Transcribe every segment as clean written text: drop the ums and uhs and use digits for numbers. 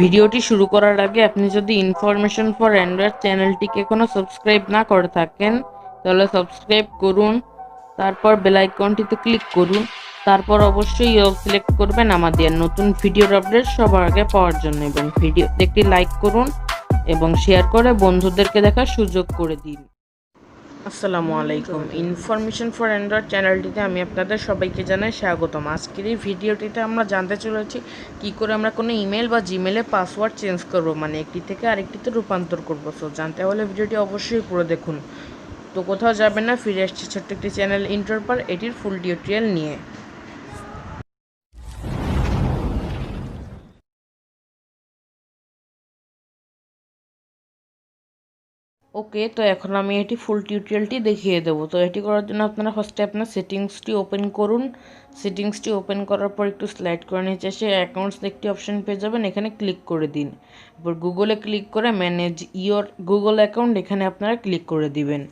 ভিডিওটি শুরু করার আগে আপনি যদি ইনফরমেশন ফর অ্যান্ড্রয়েড চ্যানেলটিকে এখনো সাবস্ক্রাইব না করে থাকেন তাহলে সাবস্ক্রাইব করুন, তারপর বেল আইকনটিতে ক্লিক করুন, তারপর অবশ্যই অল সিলেক্ট করবেন আমাদের নতুন ভিডিওর আপডেট সবার আগে পাওয়ার জন্য, এবং ভিডিওতে একটি লাইক করুন এবং শেয়ার করে বন্ধুদেরকে দেখার সুযোগ করে দিন। আসসালামু আলাইকুম। ইনফরমেশন ফর অ্যান্ড্রয়েড চ্যানেলটিতে আমি আপনাদের সবাইকে জানাই স্বাগতম। আজকের এই ভিডিওটিতে আমরা জানতে চলেছি কী করে আমরা কোনো ইমেল বা জিমেলে পাসওয়ার্ড চেঞ্জ করব, মানে একটি থেকে আরেকটিতে রূপান্তর করবো। সো জানতে হলে ভিডিওটি অবশ্যই পুরো দেখুন। তো কোথাও যাবেন না, ফিরে আসছি ছোট্ট একটি চ্যানেল ইন্টার পর এটির ফুল টিউটোরিয়াল নিয়ে। ওকে, তো এখন আমি এটি ফুল টিউটোরিয়ালটি দেখিয়ে দেবো। তো এটি করার জন্য আপনারা ফার্স্টে আপনার সেটিংসটি ওপেন করুন। সেটিংসটি ওপেন করার পর একটু স্লাইড করে নিচে এসে অ্যাকাউন্টস একটি অপশন পেয়ে যাবেন, এখানে ক্লিক করে দিন। এরপর গুগলে ক্লিক করে ম্যানেজ ইওর গুগল অ্যাকাউন্ট এখানে আপনারা ক্লিক করে দিবেন।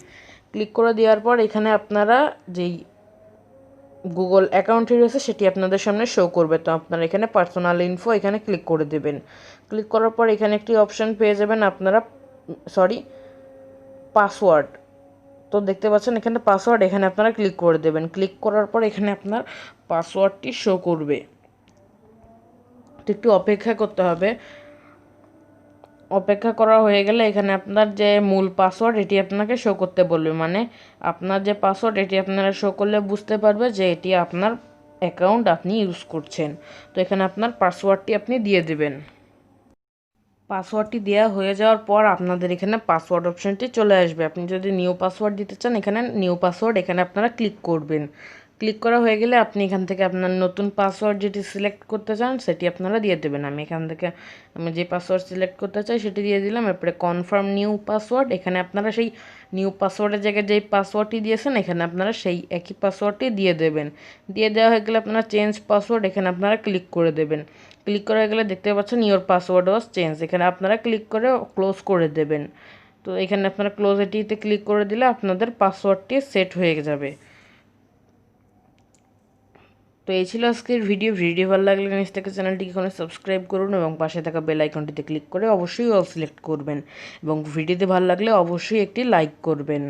ক্লিক করে দেওয়ার পর এখানে আপনারা যেই গুগল অ্যাকাউন্টটি রয়েছে সেটি আপনাদের সামনে শো করবে। তো আপনারা এখানে পার্সোনাল ইনফো এখানে ক্লিক করে দেবেন। ক্লিক করার পর এখানে একটি অপশন পেয়ে যাবেন আপনারা পাসওয়ার্ড। তো দেখতে পাচ্ছেন এখানে পাসওয়ার্ড, এখানে আপনারা ক্লিক করে দেবেন। ক্লিক করার পর এখানে আপনার পাসওয়ার্ডটি শো করবে। তো একটু অপেক্ষা করতে হবে। অপেক্ষা করা হয়ে গেলে এখানে আপনার যে মূল পাসওয়ার্ড এটি আপনাকে শো করতে বলবে, মানে আপনার যে পাসওয়ার্ড এটি আপনারা শো করলে বুঝতে পারবে যে এটি আপনার অ্যাকাউন্ট আপনি ইউজ করছেন। তো এখানে আপনার পাসওয়ার্ডটি আপনি দিয়ে দেবেন। পাসওয়ার্ডটি দেওয়া হয়ে যাওয়ার পর আপনাদের এখানে পাসওয়ার্ড অপশানটি চলে আসবে। আপনি যদি নিউ পাসওয়ার্ড দিতে চান এখানে নিউ পাসওয়ার্ড এখানে আপনারা ক্লিক করবেন। ক্লিক করা হয়ে গেলে আপনি এখান থেকে আপনার নতুন পাসওয়ার্ড যেটি সিলেক্ট করতে চান সেটি আপনারা দিয়ে দেবেন। আমি এখান থেকে যে পাসওয়ার্ড সিলেক্ট করতে চাই সেটি দিয়ে দিলাম। এরপরে কনফার্ম নিউ পাসওয়ার্ড, এখানে আপনারা সেই নিউ পাসওয়ার্ডের জায়গায় যেই পাসওয়ার্ডটি দিয়েছেন এখানে আপনারা সেই একই পাসওয়ার্ডটি দিয়ে দেবেন। দিয়ে দেওয়া হয়ে গেলে আপনারা চেঞ্জ পাসওয়ার্ড এখানে আপনারা ক্লিক করে দেবেন। ক্লিক করা গেলে দেখতে পাচ্ছেন ইওর পাসওয়ার্ড ওয়াজ চেঞ্জ, এখানে আপনারা ক্লিক করে ক্লোজ করে দেবেন। তো এখানে আপনারা ক্লোজ এটিতে ক্লিক করে দিলে আপনাদের পাসওয়ার্ডটি সেট হয়ে যাবে। তো এই ছিল আজকের ভিডিও ভালো লাগলে নিচ থেকে চ্যানেলটিকে এখানে সাবস্ক্রাইব করুন এবং পাশে থাকা বেল আইকনটিতে ক্লিক করে অবশ্যই অল সিলেক্ট করবেন, এবং ভিডিওতে ভালো লাগলে অবশ্যই একটি লাইক করবেন।